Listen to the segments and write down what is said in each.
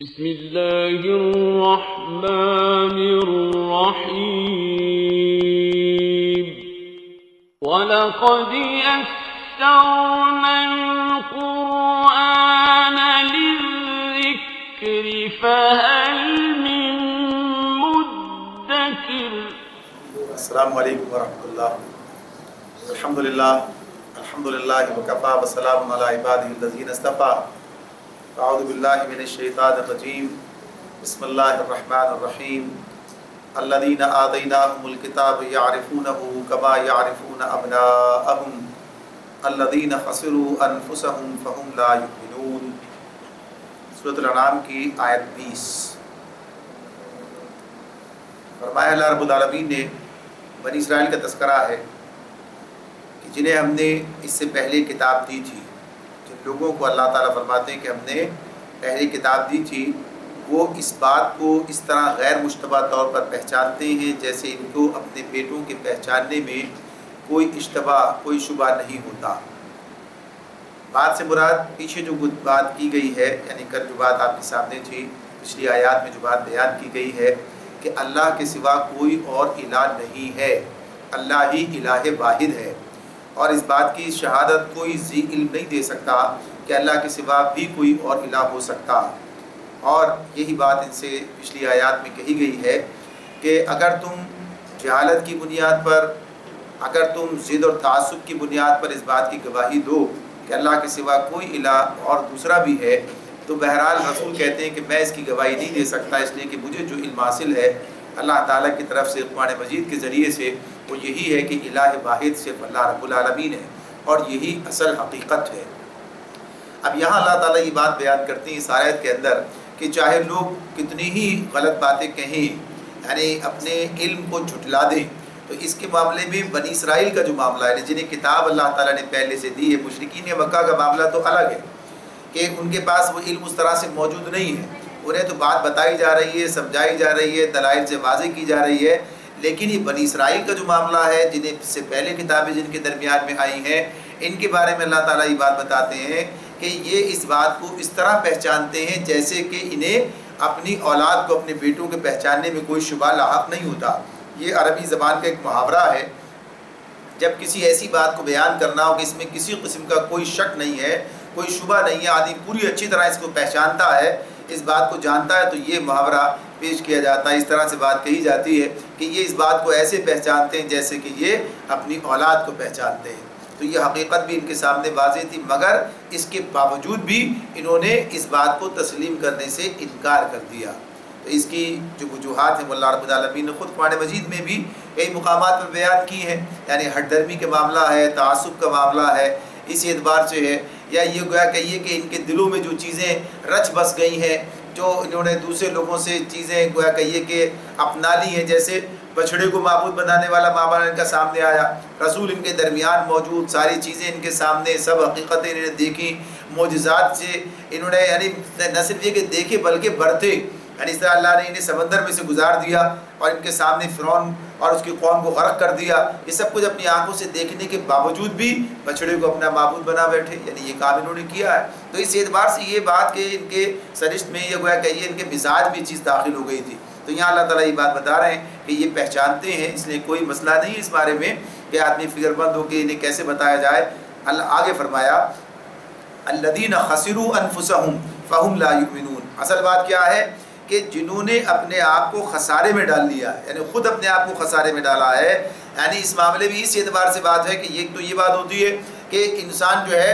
بسم اللہ الرحمن الرحیم وَلَقَدْ يَسَّرْنَا الْقُرْآنَ لِلذِّكْرِ فَهَلْ مِن مُدَّكِرٍ۔ السلام علیکم ورحمۃ اللہ۔ الحمدللہ وکفیٰ وسلام علی عبادہ الذین اصطفیٰ۔ اعوذ باللہ من الشیطان الرجیم، بسم اللہ الرحمن الرحیم۔ الذین آتیناہم الکتاب یعرفونہ کما یعرفون ابناءہم الذین خسروا انفسہم فہم لا یؤمنون۔ سورۃ الانعام کی آیت 20۔ فرمایا اللہ رب العالمین نے بنی اسرائیل کا تذکرہ ہے کہ جنہیں ہم نے اس سے پہلے کتاب دی تھی، جن لوگوں کو اللہ تعالیٰ فرماتے ہیں کہ ہم نے پہلے کتاب دی تھی، وہ اس بات کو اس طرح غیر مشتبہ طور پر پہچانتے ہیں جیسے ان کو اپنے بیٹوں کے پہچاننے میں کوئی اشتباہ، کوئی شبہ نہیں ہوتا۔ بات سے مراد پیچھے جو بات کی گئی ہے، یعنی کل جو بات آپ کے سامنے تھی، پچھلی آیات میں جو بات بیان کی گئی ہے کہ اللہ کے سوا کوئی اور الہ نہیں ہے، اللہ ہی الہ واحد ہے، اور اس بات کی شہادت کوئی ذی علم نہیں دے سکتا کہ اللہ کے سوا بھی کوئی اور الہ ہو سکتا۔ اور یہی بات ان سے پچھلی آیات میں کہی گئی ہے کہ اگر تم جہالت کی بنیاد پر، اگر تم ضد اور تعصب کی بنیاد پر اس بات کی گواہی دو کہ اللہ کے سوا کوئی الہ اور دوسرا بھی ہے، تو بہرحال رسول کہتے ہیں کہ میں اس کی گواہی نہیں دے سکتا، اس لیے کہ مجھے جو علم حاصل ہے اللہ تعالیٰ کی طرف سے قرآن مجید کے ذریعے سے، وہ یہی ہے کہ الہ واحد صرف اللہ رب العالمین ہے، اور یہی اصل حقیقت ہے۔ اب یہاں اللہ تعالیٰ یہ بات بیان کرتے ہیں اس آیت کے اندر کہ چاہے لوگ کتنی ہی غلط باتیں کہیں، یعنی اپنے علم کو جھٹلا دیں، تو اس کے معاملے میں بنی اسرائیل کا جو معاملہ ہے، جنہیں کتاب اللہ تعالیٰ نے پہلے سے دی ہے، مشرکین مکہ کا معاملہ تو الگ ہے کہ ان کے پاس وہ علم اس طرح سے موجود نہیں ہے، انہیں تو بات بتائی جا رہی ہے، سمجھائی جا رہی ہے، دلائل سے واضح کی جا رہی ہے، لیکن یہ بنی اسرائیل کا جو معاملہ ہے، جنہیں سے پہلے کتابیں جن کے درمیان میں آئی ہیں، ان کے بارے میں اللہ تعالیٰ یہ بات بتاتے ہیں کہ یہ اس بات کو اس طرح پہچانتے ہیں جیسے کہ انہیں اپنی اولاد کو اپنے بیٹوں کے پہچاننے میں کوئی شبہ لاحق نہیں ہوتا۔ یہ عربی زبان کا ایک محاورہ ہے، جب کسی ایسی بات کو بیان کرنا ہو کہ اس میں کسی قسم کا کوئی شک نہیں ہے، کوئی شبہ نہیں ہے، آدمی پوری اچھی طرح اس کو پہچانتا ہے، اس بات کو جانتا ہے، تو یہ محاورہ پیش کیا جاتا ہے، اس طرح سے بات کہی جاتی ہے کہ یہ اس بات کو ایسے پہچانتے ہیں جیسے کہ یہ اپنی اولاد کو پہچانتے ہیں۔ تو یہ حقیقت بھی ان کے سامنے واضح تھی، مگر اس کے باوجود بھی انہوں نے اس بات کو تسلیم کرنے سے انکار کر دیا۔ تو اس کی جو وجوہات ہیں اللہ رب العالمین نے خود قرآن مجید میں بھی کئی مقامات پر بیان کی ہیں، یعنی ہٹ درمی کا معاملہ ہے، تعصب کا معاملہ ہے، اس اعتبار سے ہے، یا یہ گویا کہیے کہ ان کے دلوں میں جو چیزیں رچ بس گئی ہیں، جو انہوں نے دوسرے لوگوں سے چیزیں گویا کہیے کہ اپنا لی ہیں، جیسے بچھڑے کو معبود بنانے والا معاملہ ان کا سامنے آیا، رسول ان کے درمیان موجود، ساری چیزیں ان کے سامنے، سب حقیقتیں انہوں نے دیکھی، معجزات سے انہوں نے یعنی نہ صرف یہ کہ دیکھے بلکہ برتے، یعنی اس طرح اللہ نے انہیں سمندر میں سے گزار دیا اور ان کے سامنے فرعون اور اس کی قوم کو غرق کر دیا، یہ سب کچھ اپنی آنکھوں سے دیکھنے کے باوجود بھی بچھڑے کو اپنا معبود بنا بیٹھے، یعنی یہ کام انہوں نے کیا ہے۔ تو اس اعتبار سے یہ بات کہ ان کے سرشت میں یہ گویا کہ یہ ان کے مزاج میں چیز داخل ہو گئی تھی، تو یہاں اللہ تعالیٰ یہ بات بتا رہے ہیں کہ یہ پہچانتے ہیں، اس لیے کوئی مسئلہ نہیں ہے اس بارے میں کہ آدمی فکر مند ہو کہ انہیں کیسے بتایا جائے۔ اللہ آگے فرمایا الذین خسروا انفسہم فہم لا یؤمنون۔ اصل بات کیا ہے کہ جنہوں نے اپنے آپ کو خسارے میں ڈال لیا ہے، یعنی خود اپنے آپ کو خسارے میں ڈالا ہے، یعنی اس معاملے میں اس اعتبار سے بات ہے کہ یہ تو یہ بات ہوتی ہے کہ انسان جو ہے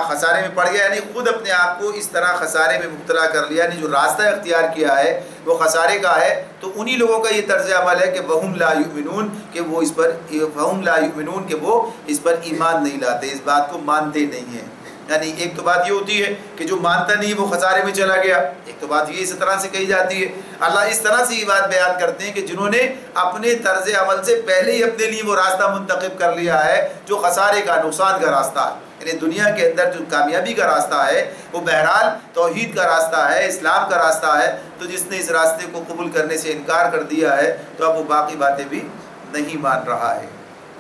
خسارے میں پڑ گیا، یعنی خود اپنے آپ کو اس طرح خسارے میں مبتلا کر لیا، یعنی جو راستہ اختیار کیا ہے وہ خسارے کا ہے، تو انہی لوگوں کا یہ طرز عمل ہے کہ وہم لا یؤمنون، کہ وہ اس پر وہم لا یؤمنون کہ وہ اس پر ایمان نہیں لاتے، اس بات کو مانتے نہیں ہیں۔ یعنی ایک تو بات یہ ہوتی ہے کہ جو مانتا نہیں وہ خسارے میں چلا گیا، ایک تو بات یہ اس طرح سے کہی جاتی ہے۔ اللہ اس طرح سے یہ بات بیان کرتے ہیں کہ جنہوں نے اپنے طرز عمل سے پہلے ہی اپنے لیے وہ راستہ منتخب کر لیا ہے جو خسارے کا، نقصان کا راستہ ہے، یعنی دنیا کے اندر جو کامیابی کا راستہ ہے وہ بہرحال توحید کا راستہ ہے، اسلام کا راستہ ہے، تو جس نے اس راستے کو قبول کرنے سے انکار کر دیا ہے تو اب وہ باقی باتیں بھی نہیں مان رہا ہے۔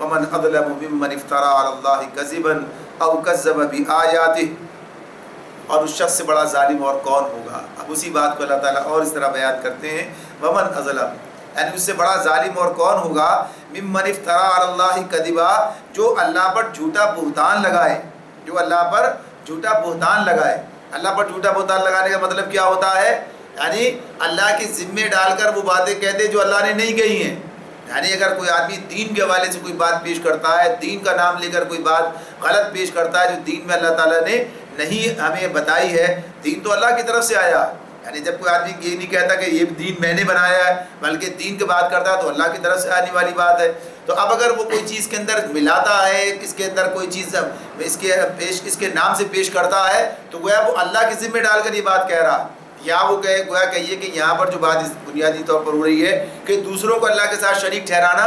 وَمَنْ أَظْلَمُ مِمَّنِ افْتَرَىٰ عَلَى اللَّهِ كَذِبًا أَوْ كَذَّبَ بِآيَاتِهِ اور اس شخص سے بڑا ظالم اور کون ہوگا۔ اب اسی بات کو اللہ تعالیٰ اور اس طرح بیان کرتے ہیں، ومن اظلم، یعنی اس سے بڑا ظالم اور کون ہوگا، ممن افترا علی اللہ کذبا، جو اللہ پر جھوٹا بہتان لگائے، جو اللہ پر جھوٹا بہتان لگائے۔ اللہ پر جھوٹا بہتان لگانے کا مطلب کیا ہوتا ہے، یعنی اللہ کے ذمے ڈال کر وہ باتیں کہتے جو اللہ نے نہیں کہی ہیں۔ یعنی اگر کوئی آدمی دین کے حوالے سے کوئی بات پیش کرتا ہے، دین کا نام لے کر کوئی بات غلط پیش کرتا ہے جو دین میں اللہ تعالیٰ نے نہیں ہمیں بتائی ہے، دین تو اللہ کی طرف سے آیا، یعنی جب کوئی آدمی یہ نہیں کہتا کہ یہ دین میں نے بنایا ہے بلکہ دین کی بات کرتا ہے تو اللہ کی طرف سے آنے والی بات ہے۔ تو اب اگر وہ کوئی چیز کے اندر ملاتا ہے، اس کے اندر کوئی چیز اس کے نام سے پیش کرتا ہے تو گویا وہ اللہ کے ذمہ ڈال کر یہ بات کہہ رہا، یا وہ گویا کہیے کہ یہاں پر جو بات بنیادی طور پر ہو رہی ہے کہ دوسروں کو اللہ کے ساتھ شریک ٹھہرانا،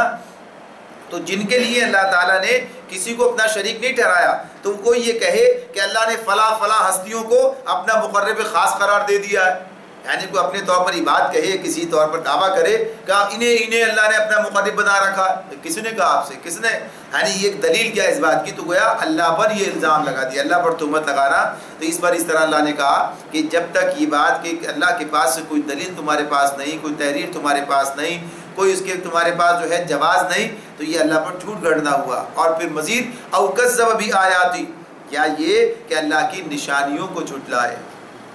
تو جن کے لیے اللہ تعالیٰ نے کسی کو اپنا شریک نہیں ٹھہرایا تو کوئی یہ کہے کہ اللہ نے فلاں فلاں ہستیوں کو اپنا مقرب خاص قرار دے دیا ہے، یعنی کوئی اپنے طور پر یہ بات کہ کسی طور پر دعویٰ کرے کہ انہیں اللہ نے اپنا مقرب بنا رکھا، کس نے کہا آپ سے، کس نے، یعنی یہ دلیل کیا اس بات کی، تو گویا اللہ پر یہ الزام لگا دیا، اللہ پر تہمت لگانا۔ تو اس پر اس طرح اللہ نے کہا کہ جب تک یہ بات کہ اللہ کے پاس سے کوئی دلیل تمہارے پاس نہیں، کوئی تحریر تمہارے پاس نہیں، کوئی اس کے تمہارے پاس جو ہے جواز نہیں، تو یہ اللہ پر جھوٹ گھڑنا ہوا۔ اور پھر مزید او کذب بآیاتی، کیا یہ کہ اللہ کی نشانیوں کو جھٹلائے،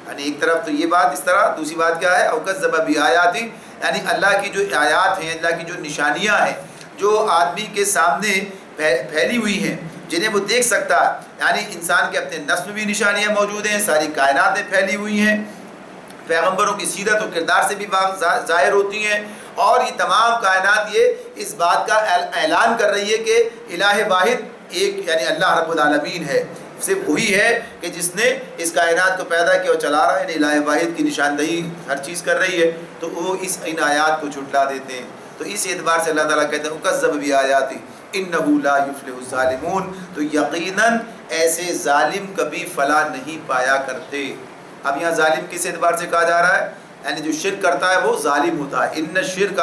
یعنی ایک طرف تو یہ بات اس طرح، دوسری بات کیا ہے او کذب بآیاتی، یعنی اللہ کی جو آیات ہیں، اللہ کی جو نشانیاں ہیں جو آدمی کے سامنے پھیلی ہوئی ہیں جنہیں وہ دیکھ سکتا ہے، یعنی انسان کے اپنے نفس میں بھی نشانیاں موجود ہیں، ساری کائنات میں پھیلی ہوئی ہیں، پیغمبروں کی سیرت و کردار سے بھی ظاہر ہوتی ہیں، اور یہ تمام کائنات یہ اس بات کا اعلان کر رہی ہے کہ الہ واحد ایک یعنی اللہ رب العالمین ہے، صرف وہی ہے کہ جس نے اس کائنات کو پیدا کیا اور چلا رہا ہے، یعنی الہ واحد کی نشاندہی ہر چیز کر رہی ہے، تو وہ ان آیات کو جھٹلا دیتے ہیں۔ تو اس اعتبار سے اللہ تعالیٰ کہتے ہیں اکذب بآیاتی انہ لا یفلح الظالمون، تو یقیناً ایسے ظالم کبھی فلاح نہیں پایا کرتے۔ اب یہاں ظالم کس اعتبار سے کہا جا رہا ہے، یعنی جو شرک کرتا ہے وہ ظالم ہوتا ہے، ان الشرک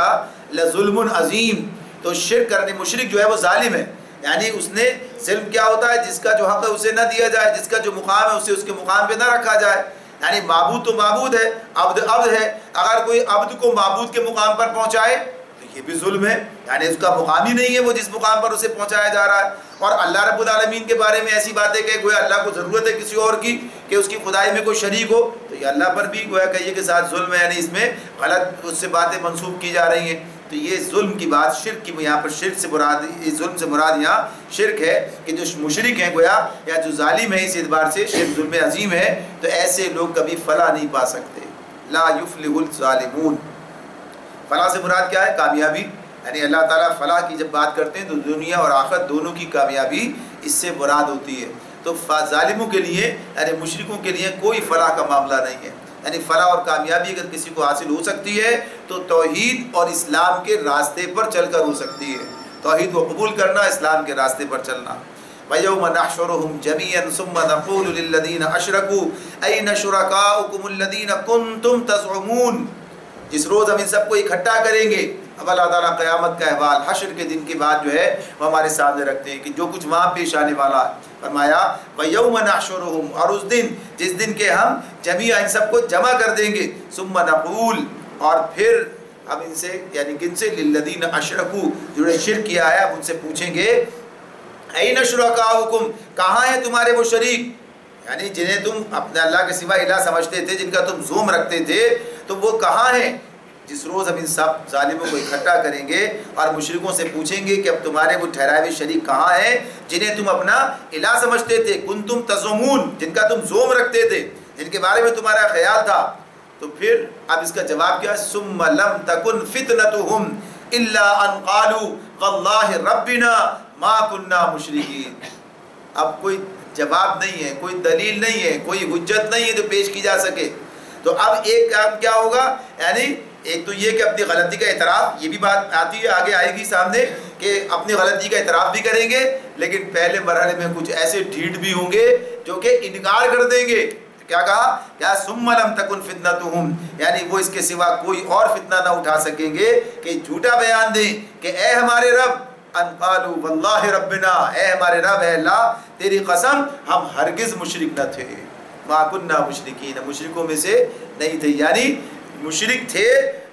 لظلم عظیم، تو شرک کرنے مشرک جو ہے وہ ظالم ہے، یعنی اس نے ظلم کیا ہوتا ہے، جس کا جو حق ہے اسے نہ دیا جائے، جس کا جو مقام ہے اسے اس کے مقام پہ نہ رکھا جائے، یعنی معبود تو معبود ہے، عبد عبد ہے، اگر کوئی عبد کو معبود کے مقام پر پہنچائے تو یہ بھی ظلم ہے، یعنی اس کا مقام ہی نہیں ہے وہ جس مقام پر اسے پہنچایا جا رہا ہے۔ اور اللہ رب العالمین کے بارے میں ایسی باتیں کہ گویا اللہ کو ضرورت ہے کسی اور کی کہ اس کی خدائی میں کوئی شریک ہو، تو یہ اللہ پر بھی گویا کہیے کے ساتھ ظلم ہے، یعنی اس میں غلط اس سے باتیں منسوب کی جا رہی ہیں۔ تو یہ ظلم کی بات شرک کی، یہاں پر شرک سے مراد، ظلم سے مراد یہاں شرک ہے کہ جو مشرک ہیں گویا یا جو ظالم ہے اس اعتبار سے شرک ظلم عظیم ہے، تو ایسے لوگ کبھی فلاح نہیں پا سکتے۔ لا یفلح الظالمون، فلاح سے مراد کیا ہے، کامیابی، یعنی اللہ تعالیٰ فلاح کی جب بات کرتے ہیں تو دنیا اور آخرت دونوں کی کامیابی اس سے مراد ہوتی ہے۔ تو ظالموں کے لیے یعنی مشرکوں کے لیے کوئی فلاح کا معاملہ نہیں ہے، یعنی فلاح اور کامیابی اگر کسی کو حاصل ہو سکتی ہے تو توحید اور اسلام کے راستے پر چل کر ہو سکتی ہے، توحید کو قبول کرنا، اسلام کے راستے پر چلنا۔ وَيَوْمَ نَحْشُرُهُمْ جَمِيعًا ثُمَّ نَقُولُ لِلَّذِينَ أَشْرَكُوا أَيْنَ شُرَكَاؤُكُمُ الَّذِينَ كُنْتُمْ تَزْعُمُونَ، جس روز ہم ان سب کو اکٹھا کریں گے۔ اب اللہ تعالیٰ قیامت کا احوال، حشر کے دن کی بات جو ہے وہ ہمارے سامنے رکھتے ہیں کہ جو کچھ وہاں پیش آنے والا ہے۔ فرمایا وَيَوْمَ نَحْشُرُهُمْ، اور اس دن جس دن کے ہم جميعا ان سب کو جمع کر دیں گے، ثُمَّ نَقُول، اور پھر اب ان سے یعنی کن سے، لِلَّذِينَ أَشْرَكُوا، جنہوں نے شرک کیا ہے، اب ان سے پوچھیں گے أَيْنَ شُرَكَاؤُكُمْ، کہاں ہیں تمہارے وہ شریک، یعنی جنہیں تم اپنے اللہ کے سوا الہ سمجھتے تھے، جن کا تم زوم رکھتے تھے، تو وہ کہاں ہیں۔ جس روز ہم ان سب ظالموں کو اکٹھا کریں گے اور مشرکوں سے پوچھیں گے کہ اب تمہارے وہ ٹھہرائے ہوئے شریک کہاں ہیں جنہیں تم اپنا الہ سمجھتے تھے، کنتم تزعمون، جن کا تم زوم رکھتے تھے، جن کے بارے میں تمہارا خیال تھا۔ تو پھر اب اس کا جواب کیا ہے، ثم لم تکن فتنتهم الا ان قالوا واللہ ربنا ما كنا مشرکین۔ اب کوئی جواب نہیں ہے، کوئی دلیل نہیں ہے، کوئی حجت نہیں ہے جو پیش کی جا سکے۔ تو اب ایک کام کیا ہوگا، یعنی ایک تو یہ کہ اپنی غلطی کا اعتراف، یہ بھی بات آتی ہے آگے آئے گی سامنے کہ اپنی غلطی کا اعتراف بھی کریں گے، لیکن پہلے مرحلے میں کچھ ایسے ڈھیٹ بھی ہوں گے جو کہ انکار کر دیں گے۔ کیا کہا، کیا ثم لم تکن فتنتهم، یعنی وہ اس کے سوا کوئی اور فتنہ نہ اٹھا سکیں گے کہ جھوٹا بیان دیں کہ اے ہمارے رب، ان قالوا واللہ ربنا، اے ہمارے رب، اے اللہ تیری قسم ہم ہرگز مشرک نہ تھے، ما كنا مشرکین، مشرکوں میں سے نہیں تھے. یعنی مشرک تھے.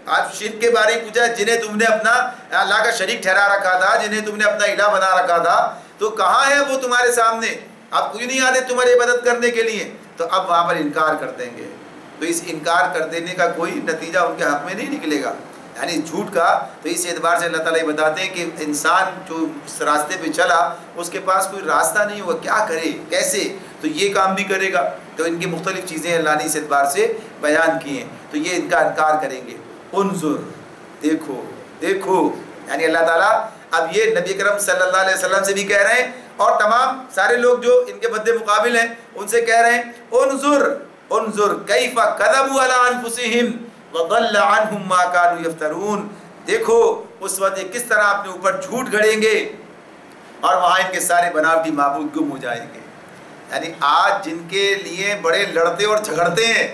آج شرک کے بارے میں پوچھا جنہیں تم نے اپنا اللہ کا شریک ٹھہرا رکھا تھا، جنہیں تم نے اپنا الہ بنا رکھا تھا، تو کہاں ہے وہ تمہارے سامنے؟ اب کوئی نہیں آتے تمہاری عبادت کرنے کے لیے. تو اب وہاں پر انکار کر دیں گے. تو اس انکار کر دینے کا کوئی نتیجہ ان کے حق میں نہیں نکلے گا، یعنی جھوٹ کا. تو اس اعتبار سے اللہ تعالیٰ یہ بتاتے ہیں کہ انسان جو اس راستے پہ چلا اس کے پاس کوئی راستہ نہیں ہوگا، کیا کرے کیسے، تو یہ کام بھی کرے گا. تو ان کی مختلف چیزیں اللہ نے اس اعتبار سے بیان کی ہیں. تو یہ ان کا انکار کریں گے. انظر، دیکھو دیکھو، یعنی اللہ تعالیٰ اب یہ نبی کرم صلی اللہ علیہ وسلم سے بھی کہہ رہے ہیں اور تمام سارے لوگ جو ان کے مد مقابل ہیں ان سے کہہ رہے ہیں انظر انظر کیف کذبوا علی انفسہم وضل عنہم ما کانوا یفترون. دیکھو اس وقت یہ کس طرح اپنے اوپر جھوٹ گھڑیں گے اور وہاں ان کے سارے بناوٹی معبود گم ہو جائیں گے. یعنی آج جن کے لیے بڑے لڑتے اور جھگڑتے ہیں،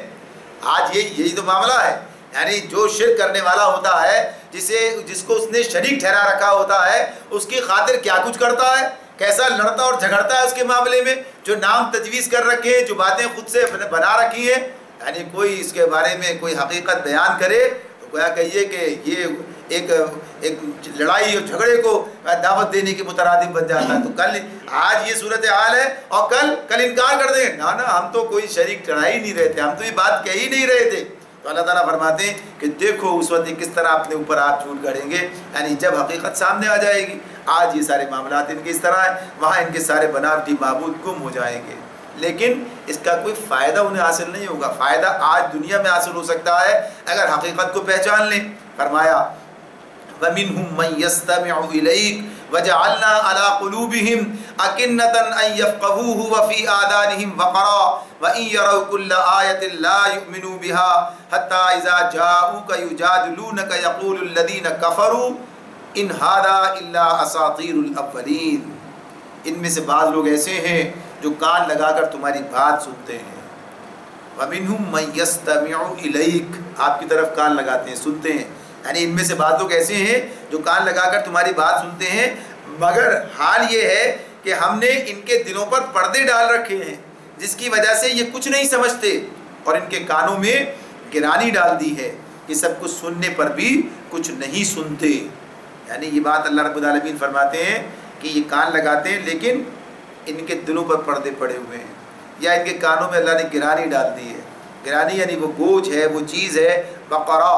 آج یہی تو معاملہ ہے. یعنی جو شرک کرنے والا ہوتا ہے، جس کو اس نے شریک ٹھہرا رکھا ہوتا ہے، اس کی خاطر کیا کچھ کرتا ہے، کیسا لڑتا اور جھگڑتا ہے اس کے معاملے میں. جو نام تجویز کر رکھے ہیں، جو باتیں خود سے بنا رکھی ہیں، یعنی کوئی اس کے بارے میں کوئی حقیقت بیان کرے تو گویا کہیے کہ یہ ایک لڑائی اور جھگڑے کو دعوت دینے کے مترادف بن جاتا ہے. تو کل آج یہ صورتحال ہے اور کل انکار کر دیں نا ہم تو کوئی شریک چڑھا ہی نہیں رہے تھے، ہم تو یہ بات کہہ ہی نہیں رہے تھے. تو اللہ تعالیٰ فرماتے ہیں کہ دیکھو اس وقت کس طرح اپنے اوپر آپ جھوٹ گھڑیں گے، یعنی جب حقیقت سامنے آ جائے گی. آج یہ سارے معاملات ان کے اس طرح ہیں، وہاں ان کے سارے بناوٹی معبود گم ہو جائیں گے، لیکن اس کا کوئی فائدہ انہیں حاصل نہیں ہوگا. فائدہ آج دنیا میں حاصل ہو سکتا ہے اگر حقیقت کو پہچان لیں. فرمایا وَمِنْهُمْ مَنْ يَسْتَمِعُ إِلَيْكَ وَجَعَلْنَا عَلَىٰ قُلُوبِهِمْ أَكِنَّةً أَن يَفْقَهُوهُ وَفِي آذَانِهِمْ وَقْرًا وَإِن يَرَوْا كُلَّ آيَةٍ لَا يُؤْمِنُوا بِهَا حَتَّىٰ إِذَا جَاءُوكَ يُجَادِلُونَكَ يَقُولُ الَّذِينَ كَفَرُوا إِنْ هَٰذَا إِلَّا أَسَاطِيرُ الْأَوَّلِينَ. ان میں سے بعض لوگ ایسے ہیں جو کان لگا کر تمہاری بات سنتے ہیں. وَمِنْهُمْ مَنْ يَسْتَمِعُ إِلَيْكَ، آپ کی طرف کان لگاتے ہیں، سنتے ہیں. یعنی ان میں سے بعض لوگ ایسے ہیں جو کان لگا کر تمہاری بات سنتے ہیں، مگر حال یہ ہے کہ ہم نے ان کے دلوں پر پردے ڈال رکھے ہیں جس کی وجہ سے یہ کچھ نہیں سمجھتے، اور ان کے کانوں میں گرانی ڈال دی ہے کہ سب کچھ سننے پر بھی کچھ نہیں سنتے. یعنی یہ بات اللہ رب العالمین فرماتے ہیں کہ یہ کان لگاتے ہیں لیکن ان کے دلوں پر پردے پڑے ہوئے ہیں، یا ان کے کانوں میں اللہ نے گرانی ڈال دی ہے. گرانی یعنی وہ گوجھ ہے، وہ چیز ہے بقرا،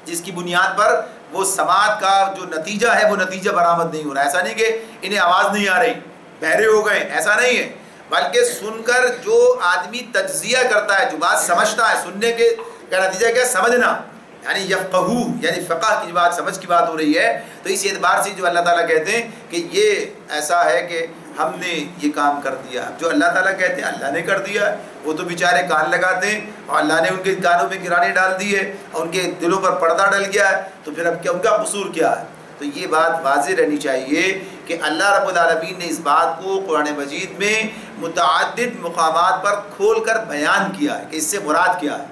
جس کی بنیاد پر وہ سماعت کا جو نتیجہ ہے وہ نتیجہ برآمد نہیں ہو رہا. ایسا نہیں کہ انہیں آواز نہیں آ رہی، بہرے ہو گئے، ایسا نہیں ہے، بلکہ سن کر جو آدمی تجزیہ کرتا ہے، جو بات سمجھتا ہے، سننے کے کا نتیجہ کیا؟ سمجھنا. یعنی یفقہو، یعنی فقہ کی بات، سمجھ کی بات ہو رہی ہے. تو اس اعتبار سے جو اللہ تعالیٰ کہتے ہیں کہ یہ ایسا ہے کہ ہم نے یہ کام کر دیا، جو اللہ تعالیٰ کہتے ہیں اللہ نے کر دیا. وہ تو بیچارے کان لگاتے ہیں اور اللہ نے ان کے کانوں میں گرانی ڈال دی ہے اور ان کے دلوں پر پردہ ڈل گیا ہے، تو پھر اب کیا ان کا قصور کیا ہے؟ تو یہ بات واضح رہنی چاہیے کہ اللہ رب العالمین نے اس بات کو قرآن مجید میں متعدد مقامات پر کھول کر بیان کیا ہے کہ اس سے مراد کیا ہے.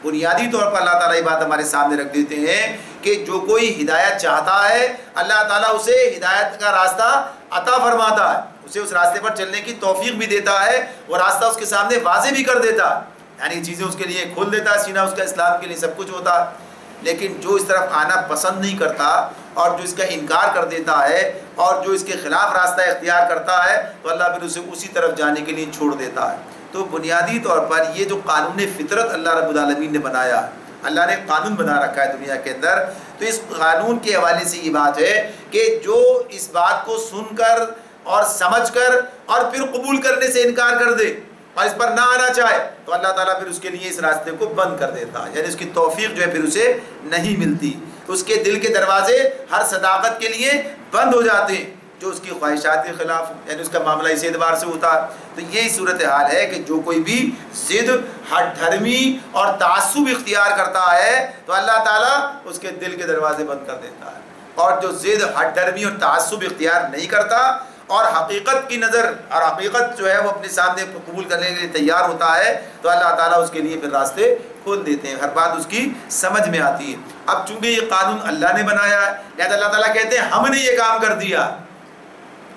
بنیادی طور پر اللہ تعالیٰ یہ بات ہمارے سامنے رکھ دیتے ہیں کہ جو کوئی ہدایت چاہتا ہے اللہ تعالیٰ اسے ہدایت کا راستہ عطا فرماتا ہے، اسے اس راستے پر چلنے کی توفیق بھی دیتا ہے، وہ راستہ اس کے سامنے واضح بھی کر دیتا ہے، یعنی چیزیں اس کے لیے کھول دیتا ہے، سینہ اس کا اسلام کے لیے سب کچھ ہوتا ہے. لیکن جو اس طرف آنا پسند نہیں کرتا اور جو اس کا انکار کر دیتا ہے اور جو اس کے خلاف راستہ اختیار کرتا ہے تو اللہ پھر اسے اسی طرف جانے کے لیے چھوڑ دیتا ہے. تو بنیادی طور پر یہ جو قانون فطرت اللہ رب العالمین نے بنایا ہے، اللہ نے قانون بنا رکھا ہے دنیا کے اندر، تو اس قانون کے حوالے سے یہ بات ہے کہ جو اس بات کو سن کر اور سمجھ کر اور پھر قبول کرنے سے انکار کر دے اور اس پر نہ آنا چاہے تو اللہ تعالیٰ پھر اس کے لیے اس راستے کو بند کر دیتا ہے، یعنی اس کی توفیق جو ہے پھر اسے نہیں ملتی. اس کے دل کے دروازے ہر صداقت کے لیے بند ہو جاتے ہیں جو اس کی خواہشات کے خلاف، یعنی اس کا معاملہ اس اعتبار سے ہوتا ہے. تو یہی صورتحال ہے کہ جو کوئی بھی ضد، ہٹ دھرمی اور تعصب اختیار کرتا ہے تو اللہ تعالیٰ اس کے دل کے دروازے بند کر دیتا ہے، اور جو ضد، ہٹ دھرمی اور تعصب اختیار نہیں کرتا اور حقیقت کی نظر اور حقیقت جو ہے وہ اپنے سامنے قبول کرنے کے لیے تیار ہوتا ہے تو اللہ تعالیٰ اس کے لیے پھر راستے کھول دیتے ہیں، ہر بات اس کی سمجھ میں آتی ہے. اب چونکہ یہ قانون اللہ نے بنایا ہے لہذا اللہ تعالیٰ کہتے ہیں ہم نے یہ کام کر دیا.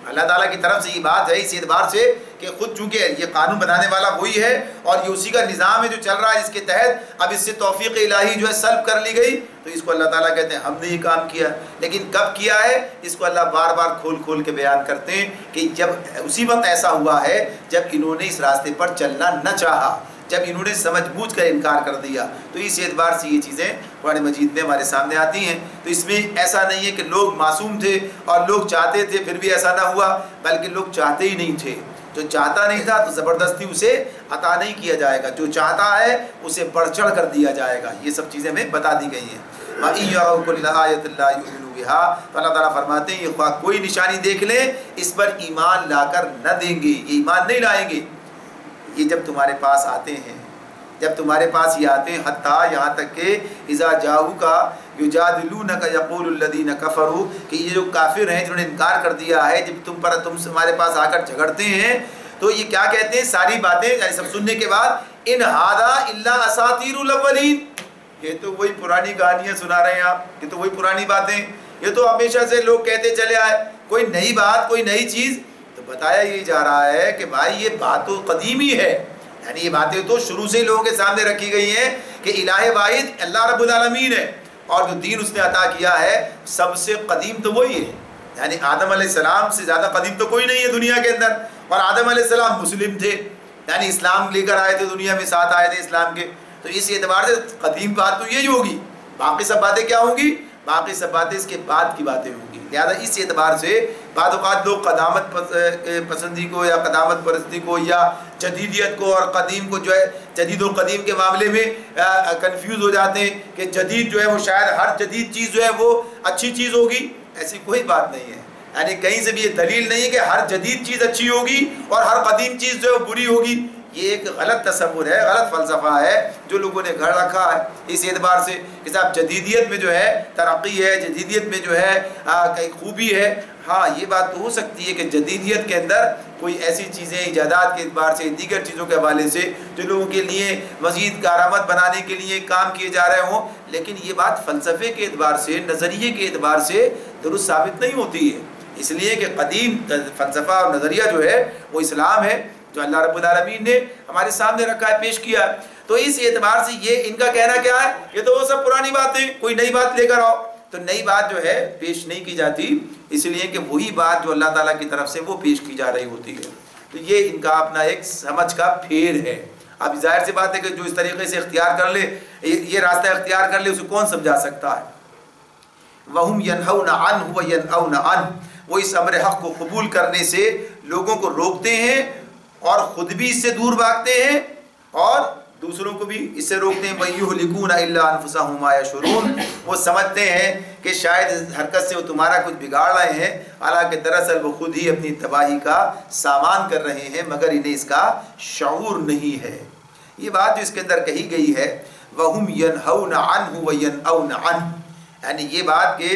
اللہ تعالیٰ کی طرف سے یہ بات ہے اس اعتبار سے کہ خود چونکہ یہ قانون بنانے والا وہی ہے اور یہ اسی کا نظام ہے جو چل رہا ہے، اس کے تحت اب اس سے توفیق الہی جو ہے سلب کر لی گئی، تو اس کو اللہ تعالیٰ کہتے ہیں ہم نے یہ کام کیا، لیکن کب کیا ہے اس کو اللہ بار بار کھول کھول کے بیان کرتے ہیں کہ جب اسی وقت ایسا ہوا ہے جب انہوں نے اس راستے پر چلنا نہ چاہا، جب انہوں نے سمجھ بوجھ کر انکار کر دیا۔ تو اس اعتبار سے یہ چیزیں قرآن مجید میں ہمارے سامنے آتی ہیں۔ تو اس میں ایسا نہیں ہے کہ لوگ معصوم تھے اور لوگ چاہتے تھے پھر بھی ایسا نہ ہوا، بلکہ لوگ چاہتے ہی نہیں تھے۔ جو چاہتا نہیں تھا تو زبردستی اسے عطا نہیں کیا جائے گا، جو چاہتا ہے اسے بڑھ چڑھ کر دیا جائے گا۔ یہ سب چیزیں ہمیں بتا دی گئی ہیں۔ وَإِن يَرَوْا كُلَّ آيَةٍ لَا يُؤْمِنُوا بِهَا، تو اللہ تعالیٰ فرماتے ہیں یہ خواہ کوئی نشانی دیکھ لیں اس پر ایمان لا کر نہ دیں گے، یہ ایمان نہیں لائیں گے۔ یہ جب تمہارے پاس آتے ہیں، جب تمہارے پاس یہ آتے ہیں، حتیٰ یہاں تک کہ اذا جاؤکا یجادلونک یقول الذین کفروا، کہ یہ جو کافر ہیں جنہوں نے انکار کر دیا ہے، جب تم ہمارے پاس آ کر جھگڑتے ہیں تو یہ کیا کہتے ہیں، ساری باتیں یعنی سب سننے کے بعد، ان ھذا الا اساطیر الاولین، یہ تو وہی پرانی کہانیاں سنا رہے ہیں آپ، یہ تو وہی پرانی باتیں، یہ تو ہمیشہ سے لوگ کہتے چلے آئے، کوئی نئی بات کوئی نئی چیز۔ تو بتایا یہ جا رہا ہے کہ بھائی یہ بات تو قدیمی ہے، یعنی یہ باتیں تو شروع سے ہی لوگوں کے سامنے رکھی گئی ہیں کہ الہ واحد اللہ رب العالمین ہے، اور جو دین اس نے عطا کیا ہے سب سے قدیم تو وہی ہے، یعنی آدم علیہ السلام سے زیادہ قدیم تو کوئی نہیں ہے دنیا کے اندر، اور آدم علیہ السلام مسلم تھے، یعنی اسلام لے کر آئے تھے دنیا میں، ساتھ آئے تھے اسلام کے، تو اس اعتبار سے قدیم بات تو یہی ہوگی، باقی سب باتیں کیا ہوں گی، باقی سب باتیں اس کے بعد کی باتیں ہوں گی۔ لہٰذا اس اعتبار سے بعض اوقات لوگ قدامت پسندی کو یا قدامت پرستی کو یا جدیدیت کو اور قدیم کو جو ہے جدید و قدیم کے معاملے میں کنفیوز ہو جاتے ہیں کہ جدید جو ہے وہ شاید ہر جدید چیز جو ہے وہ اچھی چیز ہوگی، ایسی کوئی بات نہیں ہے، یعنی کہیں سے بھی یہ دلیل نہیں ہے کہ ہر جدید چیز اچھی ہوگی اور ہر قدیم چیز جو ہے بری ہوگی۔ یہ ایک غلط تصور ہے، غلط فلسفہ ہے جو لوگوں نے گھڑ رکھا ہے اس اعتبار سے کہ صاحب جدیدیت میں جو ہے ترقی ہے، جدیدیت میں جو ہے کئی خوبی ہے۔ ہاں یہ بات تو ہو سکتی ہے کہ جدیدیت کے اندر کوئی ایسی چیزیں ایجادات کے اعتبار سے دیگر چیزوں کے حوالے سے جو لوگوں کے لیے مزید کارآمد بنانے کے لیے کام کیے جا رہے ہوں، لیکن یہ بات فلسفے کے اعتبار سے نظریے کے اعتبار سے درست ثابت نہیں ہوتی ہے، اس لیے کہ قدیم فلسفہ اور نظریہ جو ہے وہ اسلام ہے جو اللہ رب العالمین نے ہمارے سامنے رکھا ہے، پیش کیا ہے۔ تو اس اعتبار سے یہ ان کا کہنا کیا ہے، یہ تو وہ سب پرانی باتیں، کوئی نئی بات لے کر آؤ، تو نئی بات جو ہے پیش نہیں کی جاتی، اس لیے کہ وہی بات جو اللہ تعالیٰ کی طرف سے وہ پیش کی جا رہی ہوتی ہے۔ تو یہ ان کا اپنا ایک سمجھ کا پھیر ہے۔ اب ظاہر سی بات ہے کہ جو اس طریقے سے اختیار کر لے، یہ راستہ اختیار کر لے، اسے کون سمجھا سکتا ہے۔ وَهُمْ يَنْهَوْنَ عَنْهُ وَيَنْأَوْنَ عَنْهُ، وہ اس امر حق کو قبول کرنے سے لوگوں کو روکتے ہیں اور خود بھی اس سے دور بھاگتے ہیں اور دوسروں کو بھی اس سے روکتے ہیں۔ وَيُهْلِكُونَ إِلَّا أَنفُسَهُمْ مَا يَشْعُرُونَ، وہ سمجھتے ہیں کہ شاید اس حرکت سے وہ تمہارا کچھ بگاڑ رہے ہیں، حالانکہ دراصل وہ خود ہی اپنی تباہی کا سامان کر رہے ہیں، مگر انہیں اس کا شعور نہیں ہے۔ یہ بات جو اس کے اندر کہی گئی ہے وَهُمْ يَنْهَوْنَ عَنْهُ وَيَنْأَوْنَ عَنْهُ، یعنی یہ بات کہ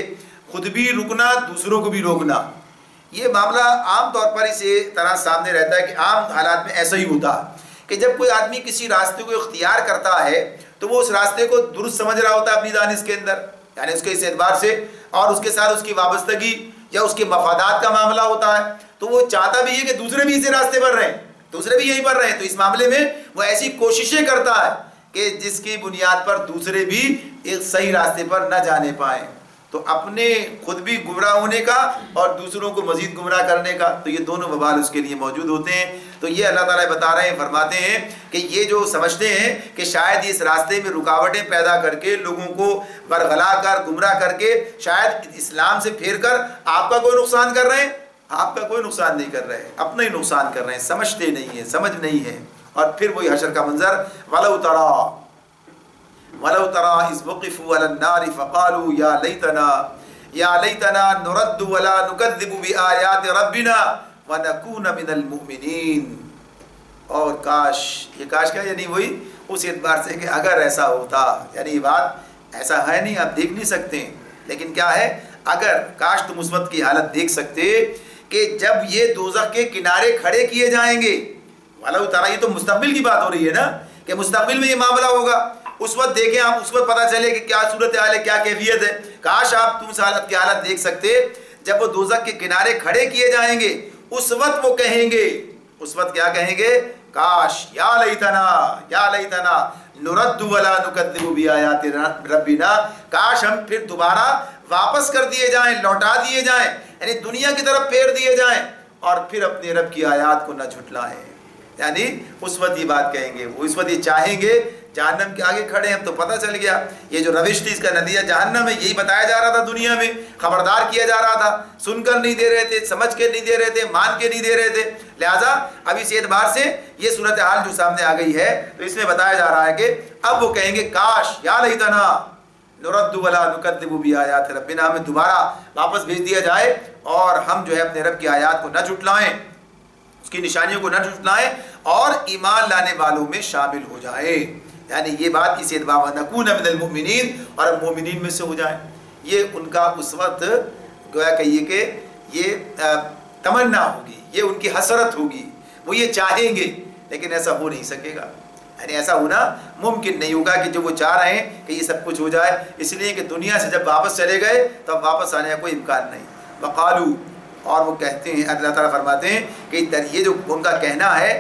خود بھی رکنا دوسروں کو بھی روکنا، یہ معاملہ عام طور پر اس طرح سامنے رہتا ہے کہ عام حالات میں ایسا ہی ہوتا ہے کہ جب کوئی آدمی کسی راستے کو اختیار کرتا ہے تو وہ اس راستے کو درست سمجھ رہا ہوتا ہے اپنی دانش کے اندر، یعنی اس کے اس اعتبار سے، اور اس کے ساتھ اس کی وابستگی یا اس کے مفادات کا معاملہ ہوتا ہے، تو وہ چاہتا بھی ہے کہ دوسرے بھی اسی راستے پر رہیں، دوسرے بھی یہیں پر رہیں، تو اس معاملے میں وہ ایسی کوششیں کرتا ہے کہ جس کی بنیاد پر دوسرے بھی ایک صحیح راستے پر نہ جانے پائیں، تو اپنے خود بھی گمراہ ہونے کا اور دوسروں کو مزید گمراہ کرنے کا، تو یہ دونوں وبال اس کے لیے موجود ہوتے ہیں۔ تو یہ اللہ تعالیٰ بتا رہے ہیں، فرماتے ہیں کہ یہ جو سمجھتے ہیں کہ شاید اس راستے میں رکاوٹیں پیدا کر کے لوگوں کو برگلا کر گمراہ کر کے شاید اسلام سے پھیر کر آپ کا کوئی نقصان کر رہے ہیں، آپ کا کوئی نقصان نہیں کر رہے، اپنا ہی نقصان کر رہے ہیں، سمجھتے نہیں ہیں، سمجھ نہیں ہے۔ اور پھر وہی حشر کا منظر، وَلَوْ تَرَىٰ إِذْ وُقِفُوا عَلَى النَّارِ فَقَالُوا يَا لَيْتَنَا نُرَدُّ وَلَا نُكَذِّبُ بِآيَاتِ رَبِّنَا وَنَكُونَ مِنَ الْمُؤْمِنِينَ، اور کاش، یہ کاش کیا، یعنی وہی اس اعتبار سے کہ اگر ایسا ہوتا، یعنی یہ بات ایسا ہے نہیں، آپ دیکھ نہیں سکتے، لیکن کیا ہے، اگر کاش تم اس وقت کی حالت دیکھ سکتے کہ جب یہ دوزخ کے کنارے کھڑے کیے جائیں گے، وَلَوْ تَرَىٰ، یہ تو مستقبل کی بات ہو رہی ہے نا، کہ مستقبل میں یہ معاملہ ہوگا، اس وقت دیکھیں آپ، اس وقت پتہ چلے کہ کیا صورتحال ہے، کیا کیفیت ہے، کاش آپ تم اس حالت کی حالت دیکھ سکتے جب وہ دوزخ کے کنارے کھڑے کیے جائیں گے اس وقت وہ کہیں گے، اس وقت کیا کہیں گے؟ کاش یا لیتنا نرد ولا نکذب بآیات ربنا، کاش ہم پھر دوبارہ واپس کر دیے جائیں، لوٹا دیے جائیں، یعنی دنیا کی طرف پھیر دیے جائیں اور پھر اپنے رب کی آیات کو نہ جھٹلائیں۔ یعنی اس وقت یہ بات کہیں گے، وہ اس وقت یہ چاہیں گے، جہنم کے آگے کھڑے ہیں، اب تو پتہ چل گیا یہ جو روش تھی اس کا نتیجہ جہنم ہے، یہی بتایا جا رہا تھا دنیا میں، خبردار کیا جا رہا تھا، سن کر نہیں دے رہے تھے، سمجھ کے نہیں دے رہے تھے، مان کے نہیں دے رہے تھے۔ لہٰذا اب اس اعتبار سے یہ صورتحال جو سامنے آ گئی ہے تو اس میں بتایا جا رہا ہے کہ اب وہ کہیں گے کاش یا لیتنا نرد ولا نکذب بآیات ربنا، ہمیں دوبارہ واپس بھیج دیا جائے اور ہم جو ہے اپنے رب کی آیات کو نہ جھٹلائیں، اس کی نشانیوں کو نہ جھٹلائیں اور ایمان لانے والوں میں شامل ہو جائیں۔ یعنی یہ بات اس اعتبار نکون من المؤمنین، اور ہم مومنین میں سے ہو جائیں۔ یہ ان کا اس وقت گویا کہیے کہ یہ تمنا ہوگی، یہ ان کی حسرت ہوگی، وہ یہ چاہیں گے لیکن ایسا ہو نہیں سکے گا، یعنی ایسا ہونا ممکن نہیں ہوگا کہ جو وہ چاہ رہے ہیں کہ یہ سب کچھ ہو جائے، اس لیے کہ دنیا سے جب واپس چلے گئے تب واپس آنے کا کوئی امکان نہیں۔ وقالو، اور وہ کہتے ہیں، اللہ تعالیٰ فرماتے ہیں کہ یہ جو ان کا کہنا ہے،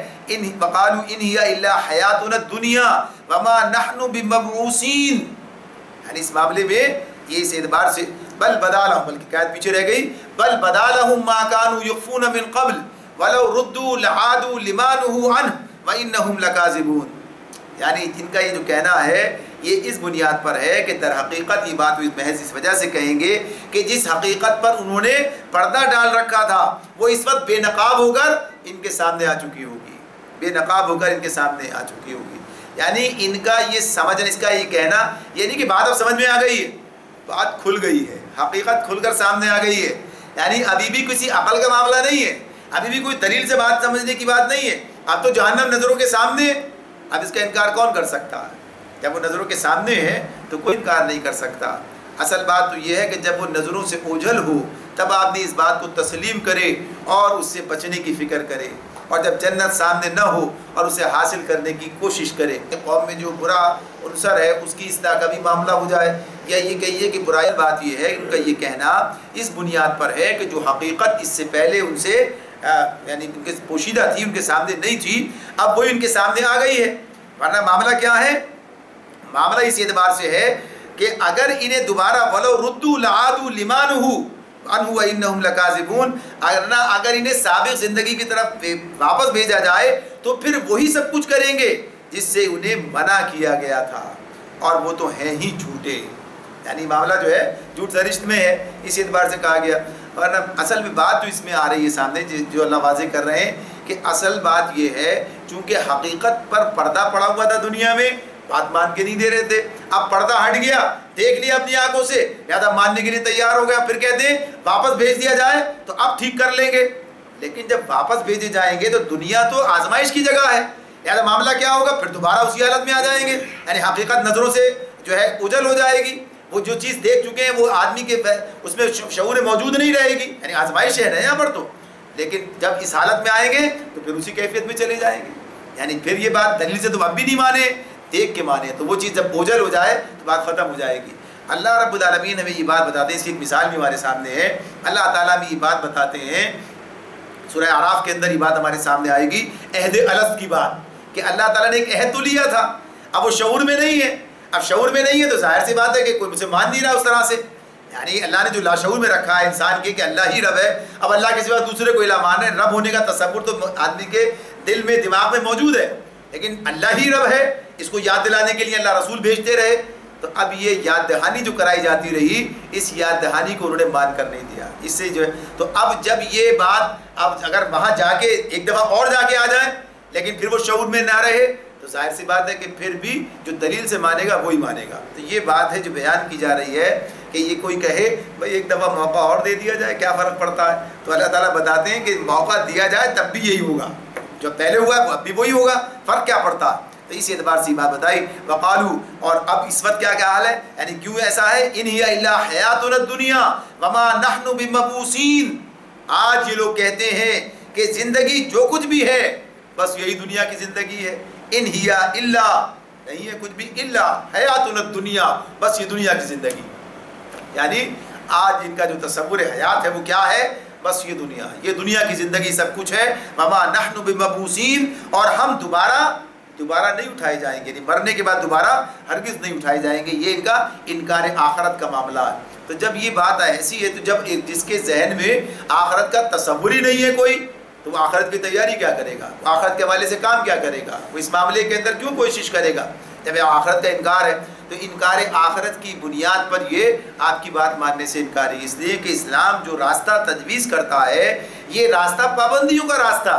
وقالو ان ہی الا حیاتنا الدنیا وما نحن بمبعوثین، یعنی اس معاملے میں یہ اس اعتبار سے بل بدا لہم، بلکہ قید پیچھے رہ گئی، بل بدا لہم ما كانوا يخفون من قبل ولو ردوا لعادوا لما نهوا عنه وانهم لكاذبون۔ یعنی ان کا یہ جو کہنا ہے یہ اس بنیاد پر ہے کہ در حقیقت یہ بات محض اس وجہ سے کہیں گے کہ جس حقیقت پر انہوں نے پردہ ڈال رکھا تھا وہ اس وقت بے نقاب ہو کر ان کے سامنے آ چکی ہوگی، بے نقاب ہو کر ان کے سامنے آ چکی ہوگی۔ یعنی ان کا یہ سمجھنا، اس کا یہ کہنا یہ نہیں کہ بات اب سمجھ میں آ گئی ہے، بات کھل گئی ہے، حقیقت کھل کر سامنے آ گئی ہے، یعنی ابھی بھی کسی عقل کا معاملہ نہیں ہے، ابھی بھی کوئی دلیل سے بات سمجھنے کی بات نہیں ہے، اب تو جہنم نظروں کے سامنے، اب اس کا انکار کون کر سکتا ہے؟ جب وہ نظروں کے سامنے ہے تو کوئی انکار نہیں کر سکتا۔ اصل بات تو یہ ہے کہ جب وہ نظروں سے اوجھل ہو تب آدمی اس بات کو تسلیم کرے اور اس سے بچنے کی فکر کرے، اور جب جنت سامنے نہ ہو اور اسے حاصل کرنے کی کوشش کرے۔ قوم میں جو برا عنصر ہے اس کی اصلاح کا بھی معاملہ ہو جائے، یا یہ کہیے کہ برائی بات یہ ہے، ان کا یہ کہنا اس بنیاد پر ہے کہ جو حقیقت اس سے پہلے ان سے یعنی ان کے پوشیدہ تھی، ان کے سامنے نہیں تھی، اب وہی ان کے سامنے آ گئی ہے۔ ورنہ معاملہ کیا ہے؟ معاملہ اس اعتبار سے ہے کہ اگر انہیں دوبارہ ولو ردوا لعادوا لما نہوا عنہ وانہم لکاذبون، اگر انہیں سابق زندگی کی طرف واپس بھیجا جائے تو پھر وہی سب کچھ کریں گے جس سے انہیں منع کیا گیا تھا، اور وہ تو ہیں ہی جھوٹے۔ یعنی معاملہ جو ہے جھوٹ سرشت میں ہے، اس اعتبار سے کہا گیا۔ ورنہ اصل میں بات تو اس میں آ رہی ہے سامنے، جو اللہ واضح کر رہے ہیں کہ اصل بات یہ ہے چونکہ حقیقت پر پردہ پڑا ہوا تھا دنیا میں، بات مان کے نہیں دے رہے تھے، اب پردہ ہٹ گیا، دیکھ لیا اپنی آنکھوں سے، لہٰذا ماننے کے لیے تیار ہو گیا، پھر کہتے ہیں واپس بھیج دیا جائے تو اب ٹھیک کر لیں گے۔ لیکن جب واپس بھیجے جائیں گے تو دنیا تو آزمائش کی جگہ ہے، لہٰذا معاملہ کیا ہوگا؟ پھر دوبارہ اسی حالت میں آ جائیں گے، یعنی حقیقت نظروں سے جو ہے اوجھل ہو جائے گی، وہ جو چیز دیکھ چکے ہیں وہ آدمی کے اس میں شعور موجود نہیں رہے گی، یعنی آزمائش ہے نا یہاں پر تو۔ لیکن جب اس حالت میں آئیں گے تو پھر اسی کیفیت میں چلے جائیں گے، یعنی پھر یہ بات دلیل سے تو اب بھی نہیں مانے، دیکھ کے مانے، تو وہ چیز جب اوجھل ہو جائے تو بات ختم ہو جائے گی۔ اللہ رب العالمین ہمیں یہ بات بتاتے ہیں، اس کی ایک مثال بھی ہمارے سامنے ہے۔ اللہ تعالیٰ بھی یہ بات بتاتے ہیں، سورہ اعراف کے اندر یہ بات ہمارے سامنے آئے گی، عہد الست کی بات، کہ اللہ تعالیٰ نے ایک عہد تو لیا تھا، اب وہ شعور میں نہیں ہے، اب شعور میں نہیں ہے تو ظاہر سی بات ہے کہ کوئی مجھے مان نہیں رہا اس طرح سے، یعنی اللہ نے جو لاشعور میں رکھا ہے انسان کے کہ اللہ ہی رب ہے، اب اللہ کے سوا دوسرے کو الہ مان ہے، رب ہونے کا تصور تو آدمی کے دل میں دماغ میں موجود ہے، لیکن اللہ ہی رب ہے، اس کو یاد دلانے کے لیے اللہ رسول بھیجتے رہے، تو اب یہ یاد دہانی جو کرائی جاتی رہی، اس یاد دہانی کو انہوں نے مان کر نہیں دیا، اس سے جو ہے تو اب جب یہ بات اب اگر وہاں جا کے ایک دفعہ اور جا کے آ جائیں لیکن پھر وہ شعور میں نہ رہے تو ظاہر سی بات ہے کہ پھر بھی جو دلیل سے مانے گا وہی مانے گا۔ تو یہ بات ہے جو بیان کی جا رہی ہے کہ یہ کوئی کہے بھائی ایک دفعہ موقع اور دے دیا جائے کیا فرق پڑتا ہے، تو اللہ تعالیٰ بتاتے ہیں کہ موقع دیا جائے تب بھی یہی ہوگا، جو پہلے ہوا ہے وہ اب بھی وہی ہوگا، فرق کیا پڑتا ہے؟ تو اس اعتبار سے بات بتائی وقالو، اور اب اس وقت کیا حال ہے، یعنی کیوں ایسا ہے، ان ہی الا حیاتنا الدنیا وما نحن بمبعوثین، آج یہ لوگ کہتے ہیں کہ زندگی جو کچھ بھی ہے بس یہی دنیا کی زندگی ہے، ان ہی الا، نہیں ہے کچھ بھی، الا حیاتنا الدنیا، بس یہ دنیا کی زندگی، یعنی آج ان کا جو تصور حیات ہے وہ کیا ہے؟ بس یہ دنیا ہے، یہ دنیا کی زندگی سب کچھ ہے. وما نحن بمبعوثین، اور ہم دوبارہ نہیں اٹھائے جائیں گے، یعنی مرنے کے بعد دوبارہ ہرگز نہیں اٹھائے جائیں گے. یہ ان کا انکار آخرت کا معاملہ ہے. تو جب یہ بات ایسی ہے تو جب جس کے ذہن میں آخرت کا تصور ہی نہیں ہے کوئی، تو وہ آخرت کی تیاری کیا کرے گا؟ وہ آخرت کے حوالے سے کام کیا کرے گا؟ وہ اس معاملے کے اندر کیوں کوشش کرے گا؟ جب آخرت کا انکار ہے تو انکار آخرت کی بنیاد پر یہ آپ کی بات ماننے سے انکار ہے. اس لیے کہ اسلام جو راستہ تجویز کرتا ہے یہ راستہ پابندیوں کا راستہ.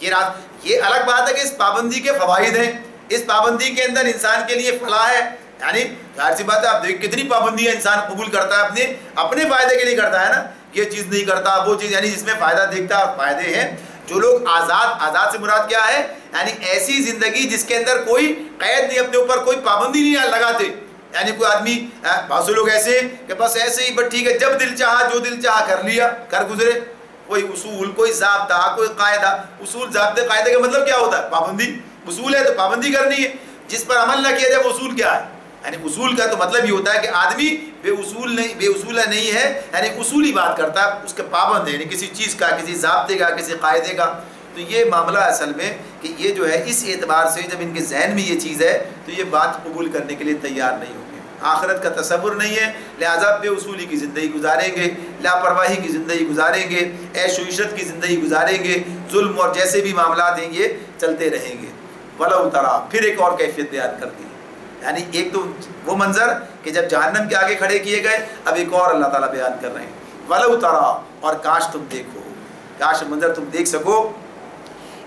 یہ الگ بات ہے کہ اس پابندی کے فوائد ہیں، اس پابندی کے اندر انسان کے لیے فلاح ہے. یعنی ظاہر سی بات ہے، آپ دیکھ کتنی پابندیاں انسان قبول کرتا ہے اپنے فائدے کے لیے کرتا ہے نا. یہ چیز نہیں کرتا، وہ چیز، یعنی جس میں فائدہ دیکھتا ہے. فائدے ہیں جو لوگ آزاد سے مراد کیا ہے؟ یعنی ایسی زندگی جس کے اندر کوئی قید نہیں، اپنے اوپر کوئی پابندی نہیں لگاتے. یعنی کوئی آدمی، بہت سے لوگ ایسے کہ بس ایسے ہی بس ٹھیک ہے، جب دل چاہا جو دل چاہا کر لیا، کر گزرے. کوئی اصول، کوئی ضابطہ، کوئی قاعدہ. اصول، ضابطے، قاعدے کا مطلب کیا ہوتا ہے؟ پابندی. اصول ہے تو پابندی کرنی ہے. جس پر عمل نہ کیا جائے وہ اصول کیا ہے؟ یعنی اصول کا تو مطلب یہ ہوتا ہے کہ آدمی بے اصول نہیں ہے، یعنی اصولی بات کرتا ہے، اس کے پابند ہے، یعنی کسی چیز کا، کسی ضابطے کا، کسی قاعدے کا. تو یہ معاملہ اصل میں کہ یہ جو ہے اس اعتبار سے جب ان کے ذہن میں یہ چیز ہے تو یہ بات قبول کرنے کے لیے تیار نہیں ہوں گے. آخرت کا تصور نہیں ہے، لہٰذا بے اصولی کی زندگی گزاریں گے، لاپرواہی کی زندگی گزاریں گے، عیش و عشرت کی زندگی گزاریں گے، ظلم اور جیسے بھی معاملات ہیں یہ چلتے رہیں گے. وَلَوْ تَرَىٰ، پھر ایک اور کیفیت بیان کر دی. یعنی ایک تو وہ منظر کہ جب جہنم کے آگے کھڑے کیے گئے، اب ایک اور اللہ تعالیٰ بیان کر رہے ہیں. وَلَوْ تَرَىٰ، اور کاش تم دیکھو، کاش منظر تم دیکھ سکو.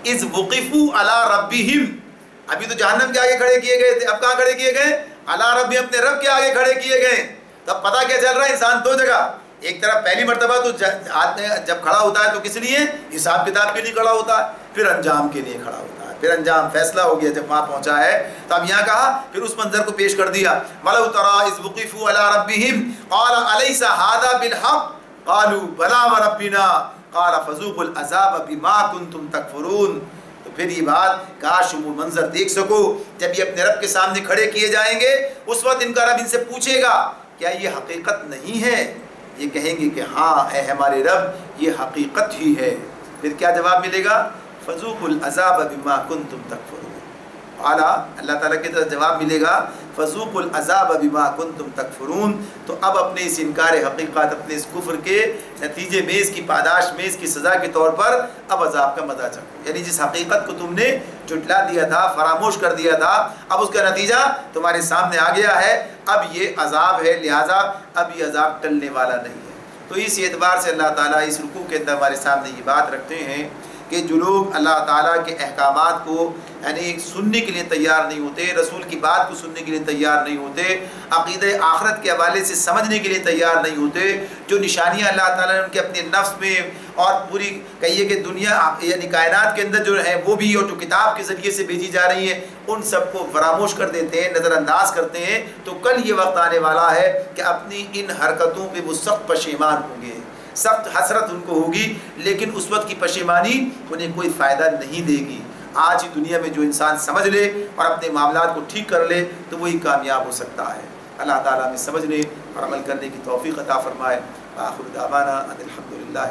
اِذْ وُقِفُوا عَلَىٰ رَبِّهِمْ، ابھی تو جہنم کے آگے کھڑے کیے گئے تھے، اب کہاں کھڑے کیے گئے؟ عَلَىٰ رَبِّهِمْ، اپنے رب کے آگے کھڑے کیے گئے. تب پتہ کیا چل رہا ہے؟ انسان دو جگہ، ایک طرف پہلی مرتبہ تو جب کھڑا ہوتا ہے تو کس لیے؟ حساب کتاب کے لیے کھڑا ہوتا ہے، پھر انجام کے لیے کھڑا ہوتا ہے، پھر انجام فیصلہ ہو گیا جب وہاں پہنچا ہے. تو اب یہاں کہا، پھر اس منظر کو پیش کر دیا. وَلَوْ تَرَىٰ إِذْ وُقِفُوا عَلَىٰ رَبِّهِمْ قَالَ أَلَيْسَ هَٰذَا بِالْحَقِّ قَالُوا بَلَىٰ وَرَبِّنَا قَالَ فَذُوقُوا الْعَذَابَ بِمَا كُنتُمْ تَكْفُرُونَ. تو پھر یہ بات، کاش وہ منظر دیکھ سکو جب یہ اپنے رب کے سامنے کھڑے کیے جائیں گے. اس وقت ان کا رب ان سے پوچھے گا کیا یہ حقیقت نہیں ہے؟ یہ کہیں گے کہ ہاں اے ہمارے رب یہ حقیقت ہی ہے. پھر کیا جواب ملے گا؟ فذوقوا العذاب بما کنتم تکفرون. اعلیٰ اللہ تعالیٰ کی طرف جواب ملے گا فذوقوا العذاب بما کنتم تکفرون. تو اب اپنے اس انکار حقیقت، اپنے اس کفر کے نتیجے میں، اس کی پاداش میں، اس کی سزا کے طور پر اب عذاب کا مزہ چکھو. یعنی جس حقیقت کو تم نے جھٹلا دیا تھا، فراموش کر دیا تھا، اب اس کا نتیجہ تمہارے سامنے آ گیا ہے. اب یہ عذاب ہے، لہٰذا اب یہ عذاب ٹلنے والا نہیں ہے. تو اس اعتبار سے اللہ تعالیٰ اس رکوع کے اندر ہمارے سامنے یہ بات رکھتے ہیں کہ جو لوگ اللہ تعالیٰ کے احکامات کو یعنی سننے کے لیے تیار نہیں ہوتے، رسول کی بات کو سننے کے لیے تیار نہیں ہوتے، عقیدہ آخرت کے حوالے سے سمجھنے کے لیے تیار نہیں ہوتے، جو نشانیاں اللہ تعالیٰ نے ان کے اپنے نفس میں اور پوری کہیے کہ دنیا یعنی کائنات کے اندر جو ہے وہ بھی، اور جو کتاب کے ذریعے سے بھیجی جا رہی ہیں، ان سب کو فراموش کر دیتے ہیں، نظر انداز کرتے ہیں. تو کل یہ وقت آنے والا ہے کہ اپنی ان حرکتوں پہ وہ سخت پشیمان ہوں گے، سخت حسرت ان کو ہوگی، لیکن اس وقت کی پشیمانی انہیں کوئی فائدہ نہیں دے گی. آج ہی دنیا میں جو انسان سمجھ لے اور اپنے معاملات کو ٹھیک کر لے تو وہی کامیاب ہو سکتا ہے. اللہ تعالیٰ ہمیں سمجھنے اور عمل کرنے کی توفیق عطا فرمائے. آخر دعوانا ان الحمدللہ.